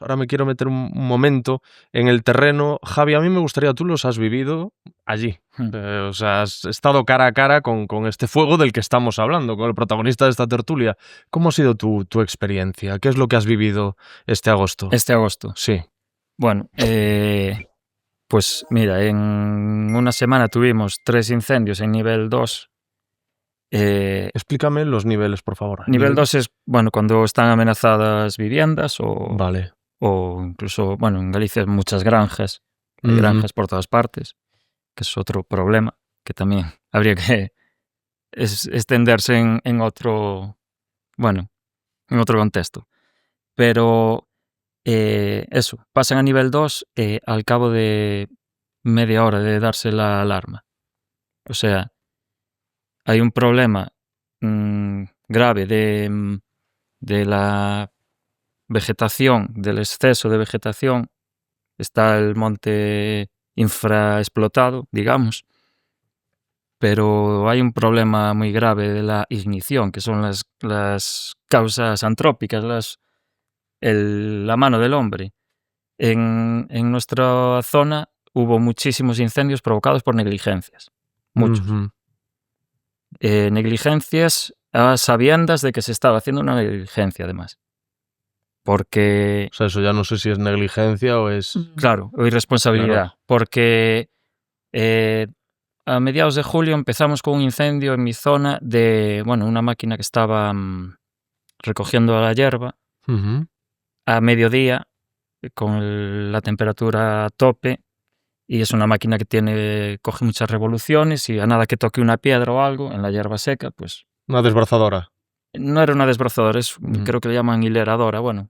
ahora me quiero meter un momento en el terreno. Javi, a mí me gustaría, tú los has vivido allí. O sea, has estado cara a cara con este fuego del que estamos hablando, con el protagonista de esta tertulia. ¿Cómo ha sido tu experiencia? ¿Qué es lo que has vivido este agosto? Este agosto. Sí. Bueno, pues mira, en una semana tuvimos 3 incendios en nivel 2. Explícame los niveles, por favor. Nivel 2 es, bueno, cuando están amenazadas viviendas Vale. o incluso, bueno, en Galicia hay muchas granjas. Hay granjas por todas partes, que es otro problema que también habría que extenderse en otro, bueno, en otro contexto. Pero eso, pasan a nivel 2 al cabo de media hora de darse la alarma. O sea, hay un problema grave de la vegetación, del exceso de vegetación. Está el monte infraexplotado, digamos, pero hay un problema muy grave de la ignición, que son las causas antrópicas, la mano del hombre. En nuestra zona hubo muchísimos incendios provocados por negligencias, muchos. Negligencias a sabiendas de que se estaba haciendo una negligencia, además. Porque... O sea, eso ya no sé si es negligencia o es... Claro, o irresponsabilidad. Claro. Porque a mediados de julio empezamos con un incendio en mi zona de, bueno, una máquina que estaba recogiendo la hierba a mediodía con la temperatura a tope, y es una máquina que coge muchas revoluciones y a nada que toque una piedra o algo en la hierba seca, pues... Una desbrozadora. No era una desbrozadora, creo que le llaman hileradora, bueno.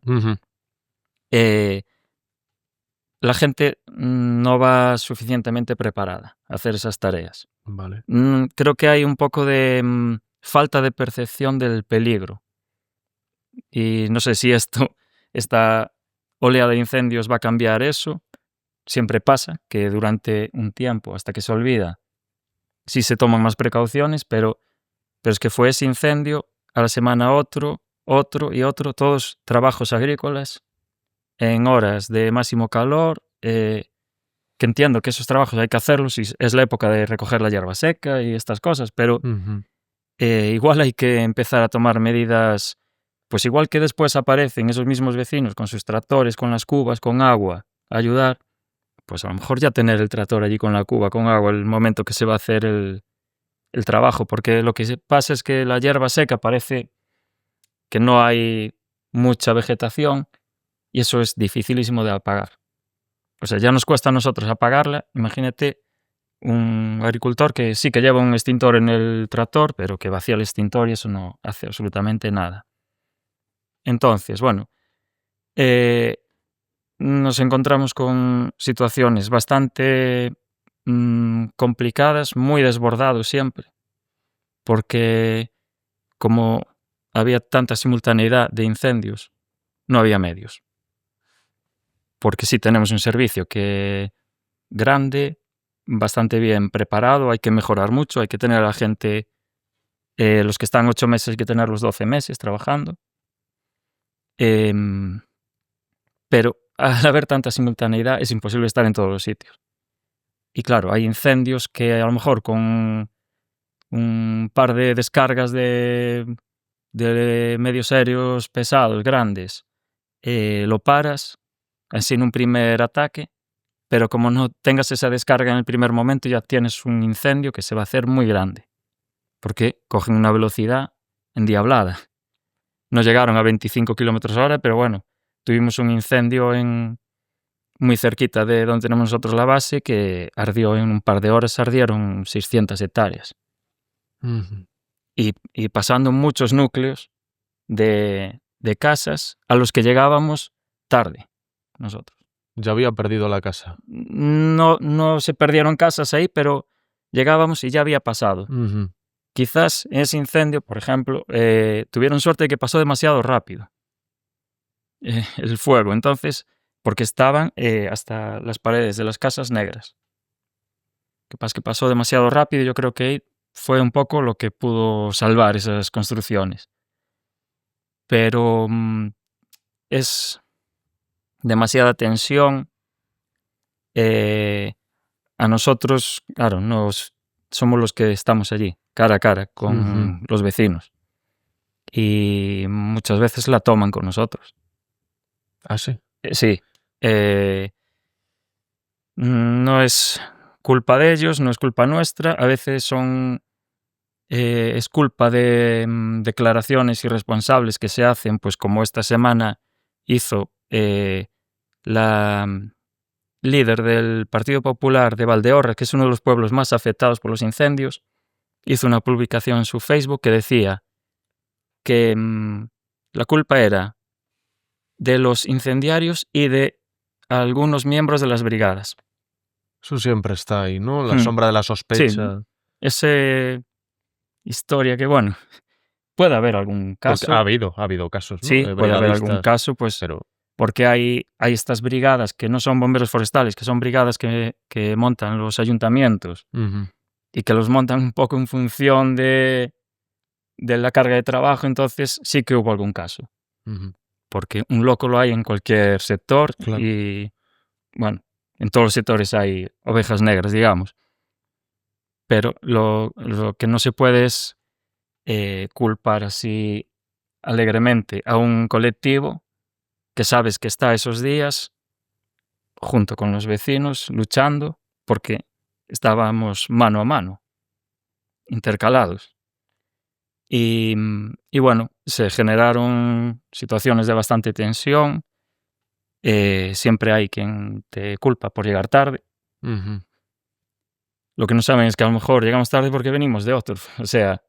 La gente no va suficientemente preparada a hacer esas tareas. Vale. Creo que hay un poco de falta de percepción del peligro. Y no sé si esta oleada de incendios va a cambiar eso. Siempre pasa que durante un tiempo, hasta que se olvida, sí se toman más precauciones, pero es que fue ese incendio, a la semana otro y otro, todos trabajos agrícolas en horas de máximo calor, que entiendo que esos trabajos hay que hacerlos y es la época de recoger la hierba seca y estas cosas, pero igual hay que empezar a tomar medidas, pues igual que después aparecen esos mismos vecinos con sus tractores, con las cubas, con agua, a ayudar, pues a lo mejor ya tener el tractor allí con la cuba, con agua, el momento que se va a hacer el trabajo, porque lo que pasa es que la hierba seca parece que no hay mucha vegetación y eso es dificilísimo de apagar. O sea, ya nos cuesta a nosotros apagarla. Imagínate un agricultor que sí que lleva un extintor en el tractor, pero que vacía el extintor y eso no hace absolutamente nada. Entonces, bueno, nos encontramos con situaciones bastante complicadas, muy desbordados siempre, porque como había tanta simultaneidad de incendios, no había medios. Porque sí tenemos un servicio que grande, bastante bien preparado, hay que mejorar mucho, hay que tener a la gente, los que están 8 meses hay que tenerlos 12 meses trabajando. Pero al haber tanta simultaneidad es imposible estar en todos los sitios. Y claro, hay incendios que a lo mejor con un par de descargas de medios aéreos pesados, grandes, lo paras, así en un primer ataque, pero como no tengas esa descarga en el primer momento ya tienes un incendio que se va a hacer muy grande, porque cogen una velocidad endiablada. No llegaron a 25 km/h, pero bueno, tuvimos un incendio muy cerquita de donde tenemos nosotros la base que ardió en un par de horas, ardieron 600 hectáreas. Y pasando muchos núcleos de casas a los que llegábamos tarde nosotros. Ya había perdido la casa. No se perdieron casas ahí, pero llegábamos y ya había pasado. Quizás en ese incendio, por ejemplo, tuvieron suerte de que pasó demasiado rápido el fuego. Entonces, porque estaban hasta las paredes de las casas negras. Que pasa que pasó demasiado rápido y yo creo que fue un poco lo que pudo salvar esas construcciones. Pero es demasiada tensión. A nosotros, claro, somos los que estamos allí, cara a cara, con los vecinos. Y muchas veces la toman con nosotros. ¿Ah, sí? Sí. No es culpa de ellos, no es culpa nuestra. A veces es culpa de declaraciones irresponsables que se hacen, pues como esta semana hizo la líder del Partido Popular de Valdeorras, que es uno de los pueblos más afectados por los incendios, hizo una publicación en su Facebook que decía que la culpa era de los incendiarios y de algunos miembros de las brigadas. Eso siempre está ahí, ¿no? La sombra de la sospecha. Sí, esa historia que, bueno, puede haber algún Porque caso. ha habido casos, ¿no? Sí, puede haber algún Brigadistas, caso, pues, pero... porque hay estas brigadas que no son bomberos forestales, que son brigadas que montan los ayuntamientos y que los montan un poco en función de la carga de trabajo, entonces sí que hubo algún caso. Porque un loco lo hay en cualquier sector. Claro. Y, bueno, en todos los sectores hay ovejas negras, digamos. Pero lo que no se puede es culpar así alegremente a un colectivo que sabes que está esos días junto con los vecinos luchando porque estábamos mano a mano, intercalados. Y bueno, se generaron situaciones de bastante tensión. Siempre hay quien te culpa por llegar tarde. Lo que no saben es que a lo mejor llegamos tarde porque venimos de otro. O sea,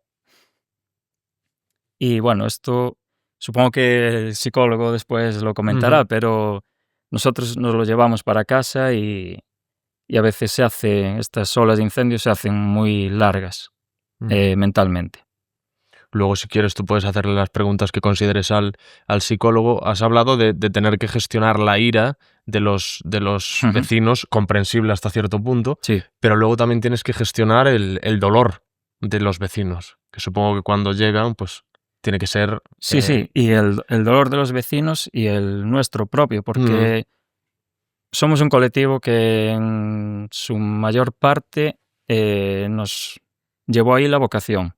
y bueno, esto supongo que el psicólogo después lo comentará, pero nosotros nos lo llevamos para casa y a veces estas olas de incendios se hacen muy largas mentalmente. Luego, si quieres, tú puedes hacerle las preguntas que consideres al psicólogo. Has hablado de tener que gestionar la ira de los vecinos, comprensible hasta cierto punto, Sí. pero luego también tienes que gestionar el dolor de los vecinos, que supongo que cuando llegan, pues tiene que ser... Sí, y el dolor de los vecinos y el nuestro propio, porque somos un colectivo que en su mayor parte nos llevó ahí la vocación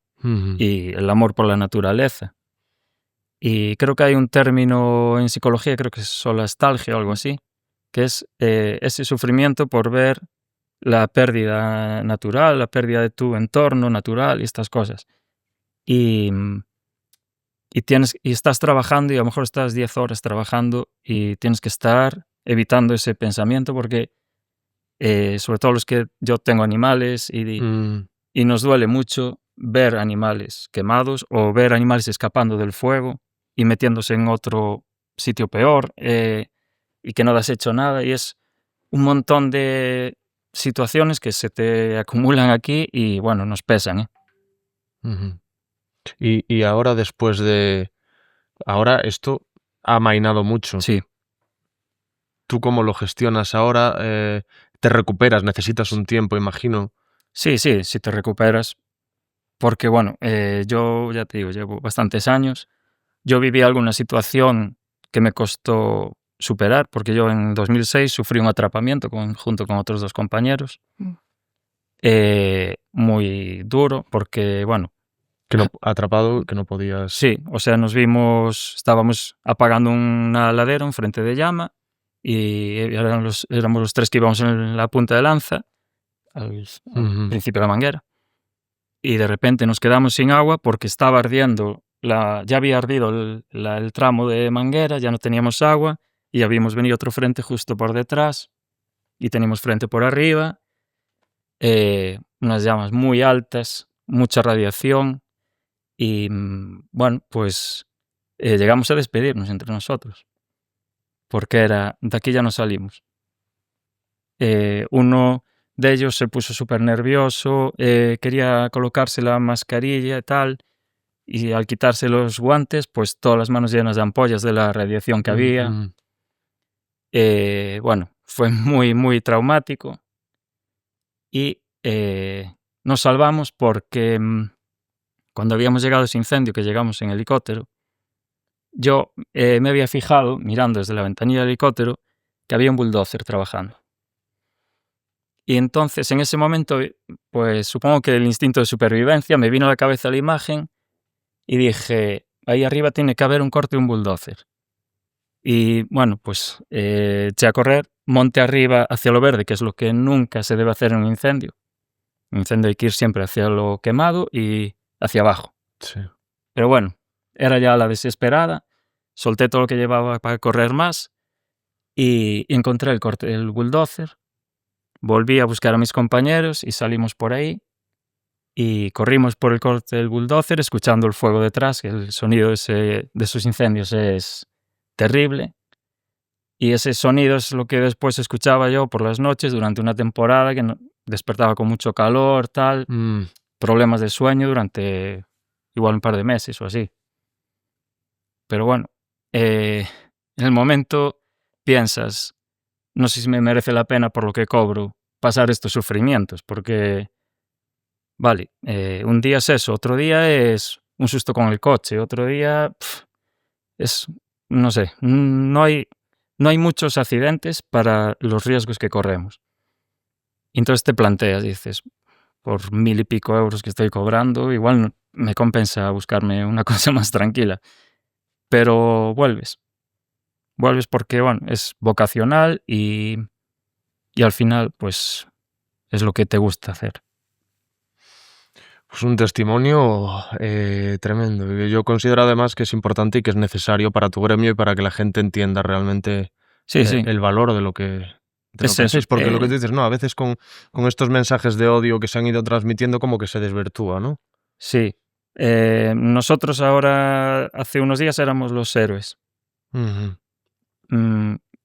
y el amor por la naturaleza. Y creo que hay un término en psicología, creo que es solastalgia o algo así, que es ese sufrimiento por ver la pérdida natural, la pérdida de tu entorno natural y estas cosas. Y estás trabajando y a lo mejor estás 10 horas trabajando y tienes que estar evitando ese pensamiento porque sobre todo los que yo tengo animales y nos duele mucho ver animales quemados o ver animales escapando del fuego y metiéndose en otro sitio peor y que no has hecho nada, y es un montón de situaciones que se te acumulan aquí y bueno, nos pesan. Y ahora después de... Ahora esto ha amainado mucho. Sí. ¿Tú cómo lo gestionas ahora? ¿Te recuperas? ¿Necesitas un tiempo, imagino? Sí, te recuperas. Porque bueno, yo ya te digo, llevo bastantes años. Yo viví alguna situación que me costó superar, porque yo en 2006 sufrí un atrapamiento junto con otros 2 compañeros. Muy duro, porque bueno... Que no, atrapado, que no podías... Sí, o sea, estábamos apagando una ladera, un frente de llama, y éramos los 3 que íbamos en la punta de lanza, al principio de la manguera. Y de repente nos quedamos sin agua porque estaba ardiendo, ya había ardido el tramo de manguera, ya no teníamos agua y habíamos venido otro frente justo por detrás y teníamos frente por arriba, unas llamas muy altas, mucha radiación y bueno, pues llegamos a despedirnos entre nosotros porque era, de aquí ya no salimos. Uno de ellos se puso súper nervioso, quería colocarse la mascarilla y tal, y al quitarse los guantes, pues todas las manos llenas de ampollas de la radiación que había. Bueno, fue muy, muy traumático y nos salvamos porque cuando habíamos llegado a ese incendio, que llegamos en helicóptero, yo me había fijado, mirando desde la ventanilla del helicóptero, que había un bulldozer trabajando. Y entonces, en ese momento, pues supongo que el instinto de supervivencia me vino a la cabeza la imagen y dije, ahí arriba tiene que haber un corte de un bulldozer. Y bueno, pues eché a correr, monte arriba hacia lo verde, que es lo que nunca se debe hacer en un incendio. En un incendio hay que ir siempre hacia lo quemado y hacia abajo. Sí. Pero bueno, era ya la desesperada, solté todo lo que llevaba para correr más y encontré el corte del bulldozer. Volví a buscar a mis compañeros y salimos por ahí y corrimos por el corte del bulldozer escuchando el fuego detrás, que el sonido de esos incendios es terrible. Y ese sonido es lo que después escuchaba yo por las noches durante una temporada que despertaba con mucho calor, tal, problemas de sueño durante igual un par de meses o así. Pero bueno, en el momento piensas, no sé si me merece la pena por lo que cobro pasar estos sufrimientos, porque, vale, un día es eso, otro día es un susto con el coche, otro día es, no sé, no hay muchos accidentes para los riesgos que corremos. Y entonces te planteas, dices, por 1.000 y pico euros que estoy cobrando, igual me compensa buscarme una cosa más tranquila. Pero vuelves porque, bueno, es vocacional y al final, pues, es lo que te gusta hacer. Pues un testimonio tremendo. Yo considero además que es importante y que es necesario para tu gremio y para que la gente entienda realmente Sí, sí. el valor de lo que Es eso. hacéis. Porque lo que tú dices, no, a veces con estos mensajes de odio que se han ido transmitiendo como que se desvirtúa, ¿no? Sí. Nosotros ahora, hace unos días, éramos los héroes. Ujú.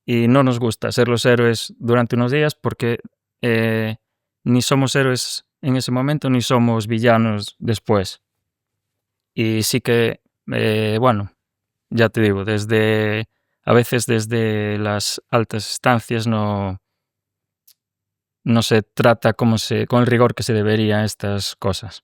Y no nos gusta ser los héroes durante unos días porque ni somos héroes en ese momento ni somos villanos después. Y sí que, bueno, ya te digo, a veces desde las altas instancias no se trata con el rigor que se debería estas cosas.